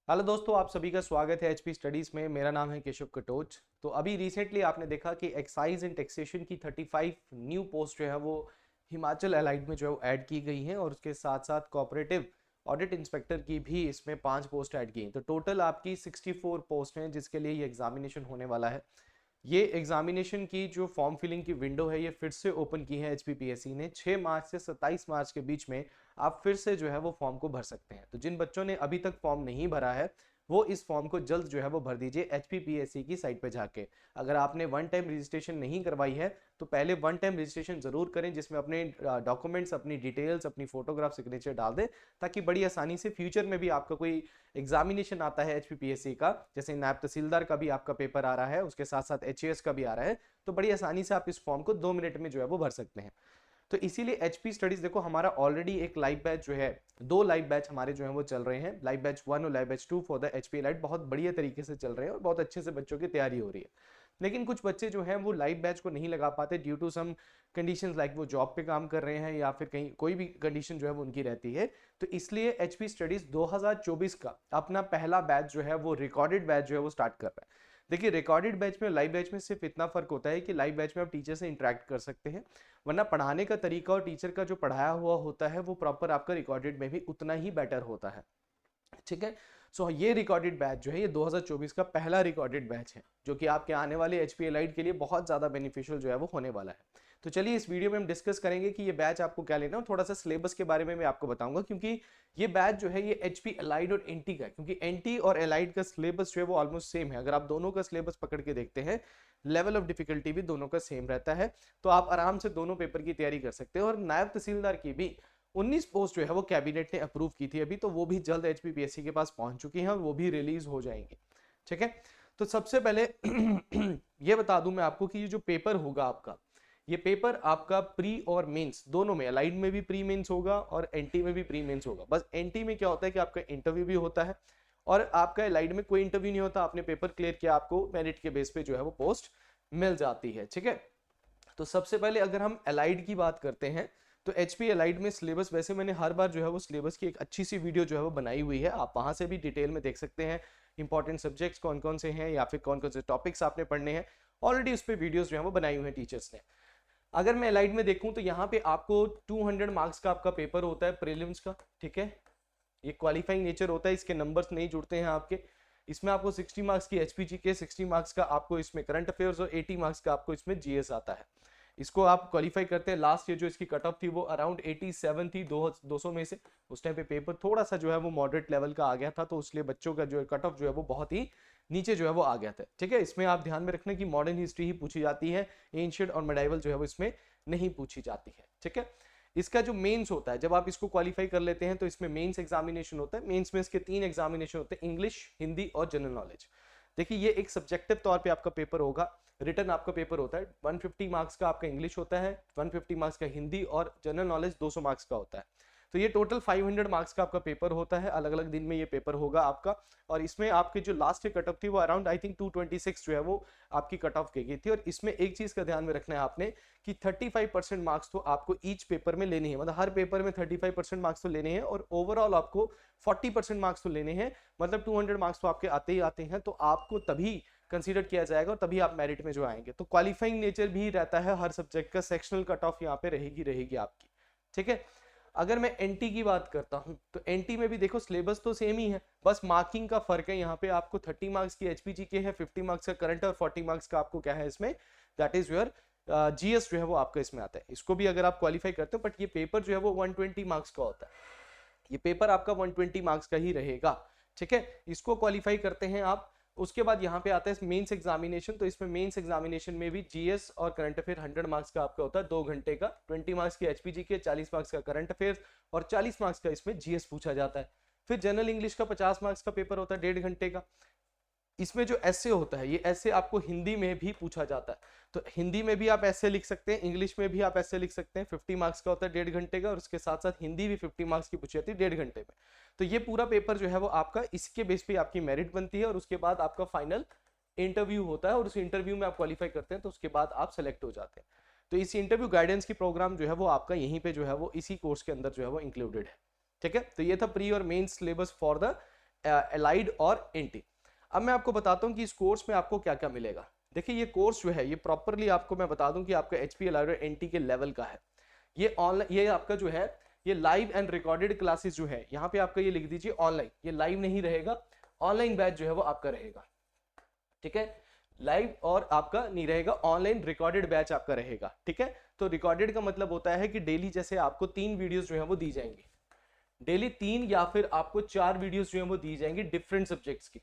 Hello दोस्तों, आप सभी का स्वागत है एचपी स्टडीज में। मेरा नाम है केशव कटोच। तो अभी रिसेंटली आपने देखा कि एक्साइज एंड टैक्सेशन की 35 न्यू पोस्ट जो है वो हिमाचल अलाइड में जो है वो ऐड की गई हैं और उसके साथ साथ कोऑपरेटिव ऑडिट इंस्पेक्टर की भी इसमें 5 पोस्ट ऐड की हैं। तो टोटल आपकी 64 पोस्ट हैं जिसके लिए ये एग्जामिनेशन होने वाला है। ये एग्जामिनेशन की जो फॉर्म फिलिंग की विंडो है ये फिर से ओपन की है एचपीपीएससी ने। 6 मार्च से 27 मार्च के बीच में आप फिर से जो है वो फॉर्म को भर सकते हैं। तो जिन बच्चों ने अभी तक फॉर्म नहीं भरा है वो इस फॉर्म को जल्द जो है वो भर दीजिए एचपीपीएससी की साइट पे जाके। अगर आपने वन टाइम रजिस्ट्रेशन नहीं करवाई है तो पहले वन टाइम रजिस्ट्रेशन जरूर करें, जिसमें अपने डॉक्यूमेंट्स, अपनी डिटेल्स, अपनी फोटोग्राफ, सिग्नेचर डाल दें, ताकि बड़ी आसानी से फ्यूचर में भी आपका कोई एग्जामिनेशन आता है एचपीपीएससी का, जैसे नायब तहसीलदार का भी आपका पेपर आ रहा है, उसके साथ साथ एचएएस का भी आ रहा है, तो बड़ी आसानी से आप इस फॉर्म को 2 मिनट में जो है वो भर सकते हैं। तो इसीलिए एचपी स्टडीज देखो, हमारा ऑलरेडी एक लाइव बैच जो है, 2 लाइव बैच हमारे जो है वो चल रहे हैं, लाइव बैच 1 और live batch 2 for the HP light, बहुत बढ़िया तरीके से चल रहे हैं और बहुत अच्छे से बच्चों की तैयारी हो रही है। लेकिन कुछ बच्चे जो हैं वो लाइव बैच को नहीं लगा पाते due to some conditions, like वो जॉब पे काम कर रहे हैं या फिर कहीं कोई भी कंडीशन जो है वो उनकी रहती है। तो इसलिए एचपी स्टडीज 2024 का अपना पहला बैच जो है वो रिकॉर्डेड बैच जो है वो स्टार्ट कर रहा है। देखिए, रिकॉर्डेड बैच में लाइव बैच में सिर्फ इतना फर्क होता है कि लाइव बैच में आप टीचर से इंटरेक्ट कर सकते हैं, वरना पढ़ाने का तरीका और टीचर का जो पढ़ाया हुआ होता है वो प्रॉपर आपका रिकॉर्डेड में भी उतना ही बेटर होता है। ठीक है। सो ये रिकॉर्डेड बैच जो है ये 2024 का पहला रिकॉर्डेड बैच है, जो कि आपके आने वाले एचपी एलाइड के लिए बहुत ज़्यादा बेनिफिशियल जो है वो होने वाला है। तो चलिए इस वीडियो में हम डिस्कस करेंगे कि ये बैच आपको क्या लेना है और थोड़ा सा सिलेबस के बारे में मैं आपको बताऊंगा, क्योंकि ये बैच जो है ये एचपी एलाइड और एनटी का है, क्योंकि एनटी और एलाइड का सिलेबस जो है वो ऑलमोस्ट सेम है। अगर आप दोनों का सिलेबस पकड़ के देखते हैं, लेवल ऑफ डिफिकल्टी भी दोनों का सेम रहता है, तो आप आराम से दोनों पेपर की तैयारी कर सकते हैं। और नायब तहसीलदार की भी 19 पोस्ट जो है वो कैबिनेट ने अप्रूव की थी अभी, तो वो भी जल्द एचपीपीएससी के पास पहुंच चुकी हैं और वो भी रिलीज हो जाएंगी। ठीक है। तो सबसे पहले ये बता दूं मैं आपको कि ये जो पेपर होगा आपका, ये पेपर आपका प्री और मेंस दोनों में, अलाइड में भी प्री मेंस होगा और एनटी में भी प्री मेंस होगा। बस एनटी में क्या होता है कि आपका इंटरव्यू भी होता है और आपका अलाइड में कोई इंटरव्यू नहीं होता, आपने पेपर क्लियर किया, आपको मेरिट के बेस पे जो है वो पोस्ट मिल जाती है। ठीक है। तो सबसे पहले अगर हम अलाइड की बात करते हैं, तो एचपी अलाइड में सिलेबस, वैसे मैंने हर बार जो है वो सिलेबस की एक अच्छी सी वीडियो जो है वो बनाई हुई है, आप वहां से भी डिटेल में देख सकते हैं इंपॉर्टेंट सब्जेक्ट्स कौन कौन से हैं या फिर कौन कौन से टॉपिक्स आपने पढ़ने हैं। ऑलरेडी उस पर वीडियोस जो है वो बनाई हुई हैं टीचर्स ने। अगर मैं अलाइड में देखूं तो यहाँ पे आपको 200 मार्क्स का आपका पेपर होता है प्रीलिम्स का। ठीक है। ये क्वालिफाइंग नेचर होता है, इसके नंबर्स नहीं जुड़ते हैं आपके। इसमें आपको 60 मार्क्स की एचपीजी के, 60 मार्क्स का आपको इसमें करंट अफेयर्स और 80 मार्क्स का आपको इसमें जीएस आता है। इसको आप क्वालिफाई करते हैं। लास्ट ईयर जो इसकी कट ऑफ थी वो अराउंड 87 थी 200 में से। उस टाइम पे पेपर थोड़ा सा जो है वो मॉडरेट लेवल का आ गया था, तो इसलिए बच्चों का जो कट ऑफ जो है वो बहुत ही नीचे जो है वो आ गया था। ठीक है। इसमें आप ध्यान में रखना कि मॉडर्न हिस्ट्री ही पूछी जाती है, एंशिएंट और मेडाइवल जो है वो इसमें नहीं पूछी जाती है। ठीक है। इसका जो मेंस होता है, जब आप इसको क्वालिफाई कर लेते हैं तो इसमें मेंस एग्जामिनेशन होता है। मेंस में इसके 3 एग्जामिनेशन होते हैं, इंग्लिश, हिंदी और जनरल नॉलेज। देखिए, ये एक सब्जेक्टिव तौर पे आपका पेपर होगा, रिटर्न आपका पेपर होता है। 150 मार्क्स का आपका इंग्लिश होता है, 150 मार्क्स का हिंदी और जनरल नॉलेज 200 मार्क्स का होता है। तो ये टोटल 500 मार्क्स का आपका पेपर होता है। अलग अलग दिन में ये पेपर होगा आपका, और इसमें आपके जो लास्ट की कट ऑफ थी वो अराउंड आई थिंक 226 जो है वो आपकी कट ऑफ की गई थी। और इसमें एक चीज का ध्यान में रखना है आपने कि 35% मार्क्स तो आपको ईच पेपर में लेने हैं, मतलब हर पेपर में 35% मार्क्स तो लेने हैं, और ओवरऑल आपको 40% मार्क्स तो लेने हैं, मतलब 200 मार्क्स तो आपके आते ही आते हैं। तो आपको तभी कंसीडर किया जाएगा और तभी आप मेरिट में जो आएंगे। तो क्वालिफाइंग नेचर भी रहता है हर सब्जेक्ट का, सेक्शनल कट ऑफ यहाँ पे रहेगी रहेगी आपकी। ठीक है। अगर मैं एनटी की बात करता हूं तो एनटी में भी देखो सिलेबस तो सेम ही है, बस मार्किंग का फर्क है। यहाँ पे आपको 30 मार्क्स की एचपीजी के है, 50 मार्क्स का करंट और 40 मार्क्स का आपको क्या है इसमें, दैट इज योर जीएस जो है वो आपका इसमें आता है। इसको भी अगर आप क्वालिफाई करते हो, बट ये पेपर जो है वो 120 मार्क्स का होता है, ये पेपर आपका 120 मार्क्स का ही रहेगा। ठीक है। इसको क्वालिफाई करते हैं आप। उसके बाद यहाँ पे आता है मेंस एग्जामिनेशन। तो इसमें मेंस एग्जामिनेशन में भी जीएस और करंट अफेयर 100 मार्क्स का आपका होता है, 2 घंटे का। 20 मार्क्स की एचपीजी के, 40 मार्क्स का करंट अफेयर और 40 मार्क्स का इसमें जीएस पूछा जाता है। फिर जनरल इंग्लिश का 50 मार्क्स का पेपर होता है, 1.5 घंटे का। इसमें जो ऐसे होता है, ये ऐसे आपको हिंदी में भी पूछा जाता है, तो हिंदी में भी आप ऐसे लिख सकते हैं, इंग्लिश में भी आप ऐसे लिख सकते हैं। 50 मार्क्स का होता है, 1.5 घंटे का, और उसके साथ साथ हिंदी भी 50 मार्क्स की पूछी जाती है 1.5 घंटे में। तो ये पूरा पेपर जो है वो आपका, इसके बेस पे आपकी मेरिट बनती है, और उसके बाद आपका फाइनल इंटरव्यू होता है, और उस इंटरव्यू में आप क्वालिफाई करते हैं तो उसके बाद आप सेलेक्ट हो जाते हैं। तो इस इंटरव्यू गाइडेंस की प्रोग्राम जो है वो आपका यहीं पे जो है वो इसी कोर्स के अंदर जो है वो इंक्लूडेड है। ठीक है। तो ये था प्री और main syllabus for the allied और एनटी। अब मैं आपको बताता हूँ कि इस कोर्स में आपको क्या क्या मिलेगा। देखिए ये कोर्स जो है ये प्रॉपरली आपको मैं बता दूं कि आपका एचपी एलाइड और एनटी के लेवल का है। ये ऑनलाइन, ये आपका जो है ये लाइव एंड रिकॉर्डेड क्लासेस जो है यहाँ पे आपका ये लिख दीजिए ऑनलाइन, ये लाइव नहीं रहेगा, ऑनलाइन बैच जो है वो आपका रहेगा, ठीक है। लाइव और आपका नहीं रहेगा, ऑनलाइन रिकॉर्डेड बैच आपका रहेगा, ठीक है। तो रिकॉर्डेड का मतलब होता है कि डेली जैसे आपको 3 वीडियोस जो है वो दी जाएंगी, डेली 3 या फिर आपको 4 वीडियोस जो है वो दी जाएंगी डिफरेंट सब्जेक्ट्स की,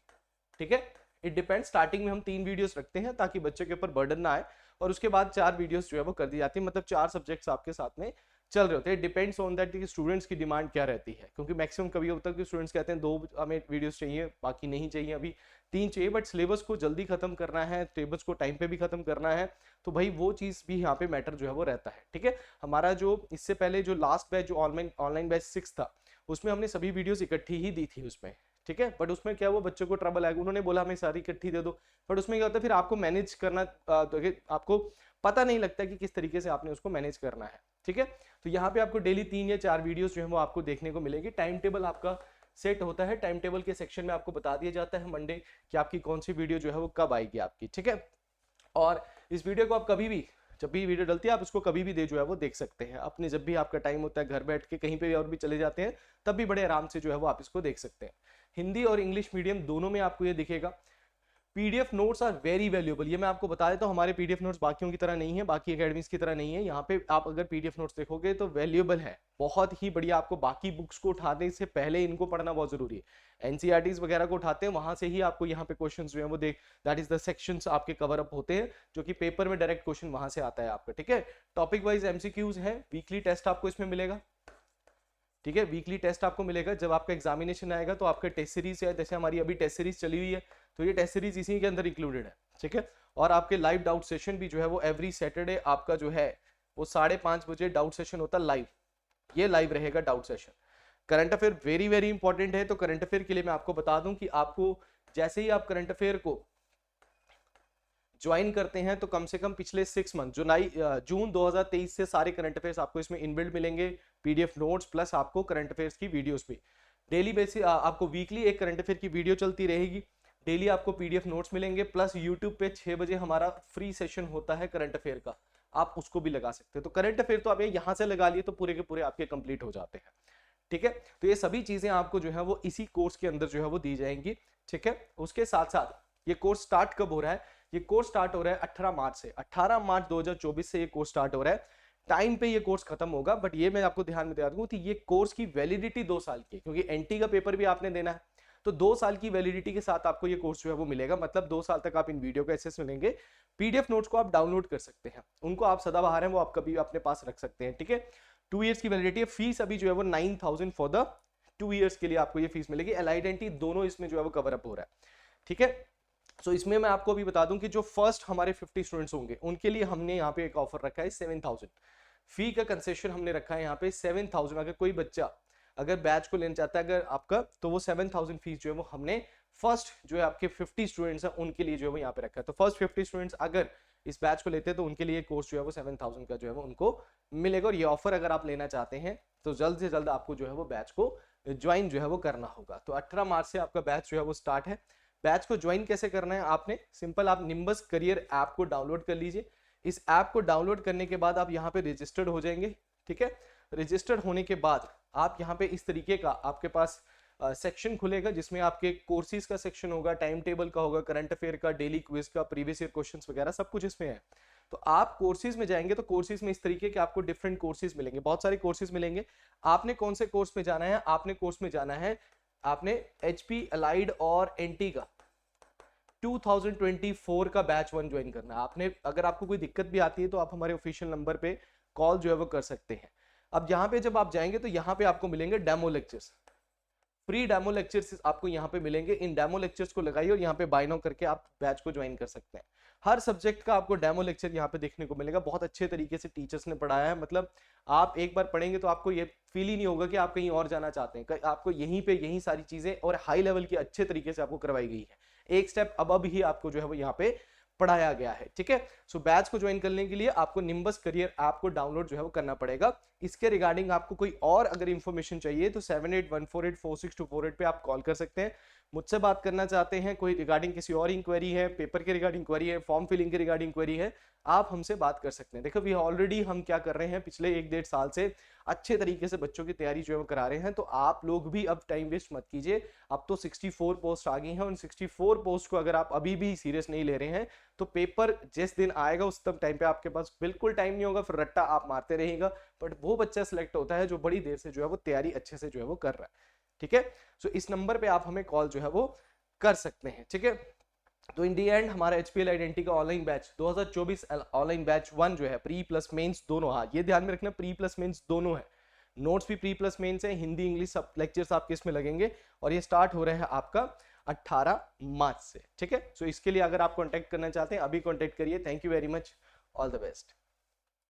ठीक है। इट डिपेंड्स, स्टार्टिंग में हम 3 वीडियोस रखते हैं ताकि बच्चे के ऊपर बर्डन ना आए, और उसके बाद 4 वीडियोस जो है वो कर दी जाती है, मतलब 4 सब्जेक्ट्स आपके साथ में चल रहे होते हैं। डिपेंड्स ऑन दैट कि स्टूडेंट्स की डिमांड क्या रहती है, क्योंकि मैक्सिमम कभी होता है कि स्टूडेंट्स कहते हैं 2 हमें वीडियोस चाहिए, बाकी नहीं चाहिए, अभी 3 चाहिए, बट सिलेबस को जल्दी खत्म करना है, सिलेबस को टाइम पे भी खत्म करना है, तो भाई वो चीज़ भी यहाँ पे मैटर जो है वो रहता है, ठीक है। हमारा जो इससे पहले जो लास्ट बैच जो ऑनलाइन बैच 6 था, उसमें हमने सभी वीडियोस इकट्ठी ही दी थी उसमें, ठीक है। बट उसमें क्या हुआ, बच्चों को ट्रबल आएगा, उन्होंने बोला हमें सारी इकट्ठी दे दो, बट उसमें क्या होता है फिर आपको मैनेज करना, तो आपको पता नहीं लगता कि किस तरीके से आपने उसको मैनेज करना है, ठीक है। तो यहाँ पे आपको डेली 3 या 4 वीडियोस जो है वो आपको देखने को मिलेगी। टाइम टेबल आपका सेट होता है, टाइम टेबल के सेक्शन में आपको बता दिया जाता है मंडे कि आपकी कौन सी वीडियो जो है वो कब आएगी आपकी, ठीक है। और इस वीडियो को आप कभी भी, जब भी वीडियो डलती है आप उसको कभी भी जो है वो देख सकते हैं, अपने जब भी आपका टाइम होता है, घर बैठ के कहीं पे भी और भी चले जाते हैं तब भी बड़े आराम से जो है वो आप इसको देख सकते हैं। हिंदी और इंग्लिश मीडियम दोनों में आपको ये दिखेगा। PDF notes are very valuable, ये मैं आपको बता देता हूँ, हमारे पीडीएफ नोट्स बाकियों की तरह नहीं है, बाकी एकेडमीज की तरह नहीं है। यहाँ पे आप अगर पीडीएफ नोट्स देखोगे तो वैल्यूएबल है, बहुत ही बढ़िया। आपको बाकी बुक्स को उठाने से पहले इनको पढ़ना बहुत जरूरी है। एनसीईआरटीज वगैरह को उठाते हैं, वहां से ही आपको यहाँ पे क्वेश्चन जो है वो दैट इज द सेक्शंस आपके कवर अप होते हैं, जो कि पेपर में डायरेक्ट क्वेश्चन वहां से आता है आपका, ठीक है। टॉपिक वाइज एमसीक्यूज है, वीकली टेस्ट आपको इसमें मिलेगा, ठीक है। वीकली टेस्ट आपको मिलेगा, जब आपका एग्जामिनेशन आएगा तो आपका टेस्ट सीरीज है, जैसे हमारी अभी टेस्ट सीरीज चली हुई है तो ये टेस्ट सीरीज इसी के अंदर इंक्लूडेड है, ठीक है। और आपके लाइव डाउट सेशन भी जो है वो एवरी सैटरडे आपका जो है वो 5:30 बजे डाउट सेशन होता है लाइव, ये लाइव रहेगा doubt session. Current affair very very important है, तो करंट अफेयर के लिए मैं आपको बता दूं कि आपको जैसे ही आप करंट अफेयर को ज्वाइन करते हैं तो कम से कम पिछले 6 मंथ जून 2023 से सारे करंट अफेयर्स आपको इसमें इनबिल्ट मिलेंगे, पीडीएफ नोट्स प्लस आपको करंट अफेयर्स की वीडियोस भी डेली बेसिस, आपको वीकली एक करंट अफेयर की वीडियो चलती रहेगी, डेली आपको पीडीएफ नोट्स मिलेंगे, प्लस यूट्यूब पे 6 बजे हमारा फ्री सेशन होता है करंट अफेयर का, आप उसको भी लगा सकते हैं। तो करंट अफेयर तो आप यहाँ से लगा लिए तो पूरे के पूरे आपके कंप्लीट हो जाते हैं, ठीक है। तो ये सभी चीजें आपको जो है वो इसी कोर्स के अंदर जो है वो दी जाएंगी, ठीक है। उसके साथ साथ ये कोर्स स्टार्ट कब हो रहा है, ये कोर्स स्टार्ट हो रहा है 18 मार्च से, 18 मार्च 2024 से ये कोर्स स्टार्ट हो रहा है। टाइम पे ये कोर्स खत्म होगा, बट ये मैं आपको ध्यान में दिला दूं कि ये कोर्स की वैलिडिटी 2 साल की है, क्योंकि एनटी का पेपर भी आपने देना है, तो 2 साल की वैलिडिटी के साथ आपको ये कोर्स जो है वो मिलेगा, मतलब 2 साल तक आप इन वीडियो का एक्सेस मिलेंगे। पीडीएफ नोट्स को आप डाउनलोड कर सकते हैं, उनको आप सदाबहार हैं वो आप कभी अपने पास रख सकते हैं, ठीक है। 2 ईयर्स की वैलिडिटी है, फीस अभी जो है वो 9000 फॉर द 2 ईयर्स के लिए आपको ये फीस मिलेगी। एलाइड एनटी दोनों इसमें जो है वो कवर अप हो रहा है, ठीक है। सो इसमें मैं आपको अभी बता दूं कि जो फर्स्ट हमारे 50 स्टूडेंट्स होंगे उनके लिए हमने यहाँ पे एक ऑफर रखा है 7000 फी का कंसेशन हमने रखा है यहाँ पे 7000। अगर कोई बच्चा अगर बैच को लेना चाहता है अगर आपका, तो वो 7000 फीस जो है वो हमने फर्स्ट जो है आपके 50 स्टूडेंट्स हैं उनके लिए जो है वो यहाँ पे रखा है। तो फर्स्ट 50 स्टूडेंट्स अगर इस बैच को लेते हैं तो उनके लिए कोर्स जो है वो 7000 का जो है वो उनको मिलेगा। और ये ऑफर अगर आप लेना चाहते हैं तो जल्द से जल्द आपको जो है वो बैच को ज्वाइन जो है वो करना होगा। तो 18 मार्च से आपका बैच जो है वो स्टार्ट है। बैच को ज्वाइन कैसे करना है, आपने सिंपल आप निम्बस करियर ऐप को डाउनलोड कर लीजिए। इस ऐप को डाउनलोड करने के बाद आप यहाँ पे रजिस्टर्ड हो जाएंगे, ठीक है। रजिस्टर्ड होने के बाद आप यहाँ पे इस तरीके का आपके पास सेक्शन खुलेगा जिसमें आपके कोर्सेज का सेक्शन होगा, टाइम टेबल का होगा, करंट अफेयर का, डेली क्विज का, प्रीवियस ईयर क्वेश्चंस वगैरह सब कुछ इसमें है। तो आप कोर्सेज में जाएंगे तो कोर्सेज में इस तरीके के आपको डिफरेंट कोर्सेज मिलेंगे, बहुत सारे कोर्सेज मिलेंगे। आपने कौन से कोर्स में जाना है, आपने कोर्स में जाना है आपने एचपी अलाइड और एनटी का 2024 का बैच 1 ज्वाइन करना है आपने। अगर आपको कोई दिक्कत भी आती है तो आप हमारे ऑफिशियल नंबर पे कॉल जो है वो कर सकते हैं। अब यहाँ पे जब आप जाएंगे तो यहाँ पे आपको मिलेंगे demo lectures, free demo lectures आपको यहाँ पे मिलेंगे। इन डेमो लेक्चर्स को लगाइए और यहाँ पे बाय नाउ करके आप बैच को ज्वाइन कर सकते हैं। हर सब्जेक्ट का आपको डेमो लेक्चर यहाँ पे देखने को मिलेगा, बहुत अच्छे तरीके से टीचर्स ने पढ़ाया है। मतलब आप एक बार पढ़ेंगे तो आपको ये फील ही नहीं होगा कि आप कहीं और जाना चाहते हैं, आपको यहीं पे यही सारी चीजें और हाई लेवल की अच्छे तरीके से आपको करवाई गई है। एक स्टेप अब ही आपको जो है वो यहाँ पे पढ़ाया गया है। ठीक है, सो बैच को ज्वाइन करने के लिए आपको निम्बस करियर ऐप को डाउनलोड जो है वो करना पड़ेगा। इसके रिगार्डिंग आपको कोई और अगर इन्फॉर्मेशन चाहिए तो 7814846248 पे आप कॉल कर सकते हैं। मुझसे बात करना चाहते हैं, कोई रिगार्डिंग किसी और इंक्वायरी है, पेपर के रिगार्डिंग इंक्वायरी है, फॉर्म फिलिंग के रिगार्डिंग इंक्वायरी है, आप हमसे बात कर सकते हैं। देखो वी ऑलरेडी हम क्या कर रहे हैं, पिछले 1-1.5 साल से अच्छे तरीके से बच्चों की तैयारी जो है वो करा रहे हैं। तो आप लोग भी अब टाइम वेस्ट मत कीजिए। अब तो 64 पोस्ट आ गई हैं, उन 64 पोस्ट को अगर आप अभी भी सीरियस नहीं ले रहे हैं तो पेपर जिस दिन आएगा उस तब टाइम पे आपके पास बिल्कुल टाइम नहीं होगा, फिर रट्टा आप मारते रहेगा। बट वो बच्चा सिलेक्ट होता है जो बड़ी देर से जो है वो तैयारी अच्छे से जो है वो कर रहा है। ठीक है, सो इस नंबर पे आप हमें कॉल जो है वो कर सकते हैं। ठीक है, तो इन दी एंड हमारा HPL आइडेंटिटी का ऑनलाइन बैच 2024 ऑनलाइन बैच 1 जो है, प्री प्लस मेंस दोनों, हाँ ये ध्यान में रखना, प्री प्लस मेंस दोनों है। नोट्स भी प्री प्लस मेंस है, हिंदी इंग्लिश सब लेक्चर्स आपके इसमें लगेंगे और ये स्टार्ट हो रहे हैं आपका 18 मार्च से। ठीक है, सो इसके लिए अगर आप कांटेक्ट करना चाहते हैं अभी कांटेक्ट करिए। Thank you very much, all the best.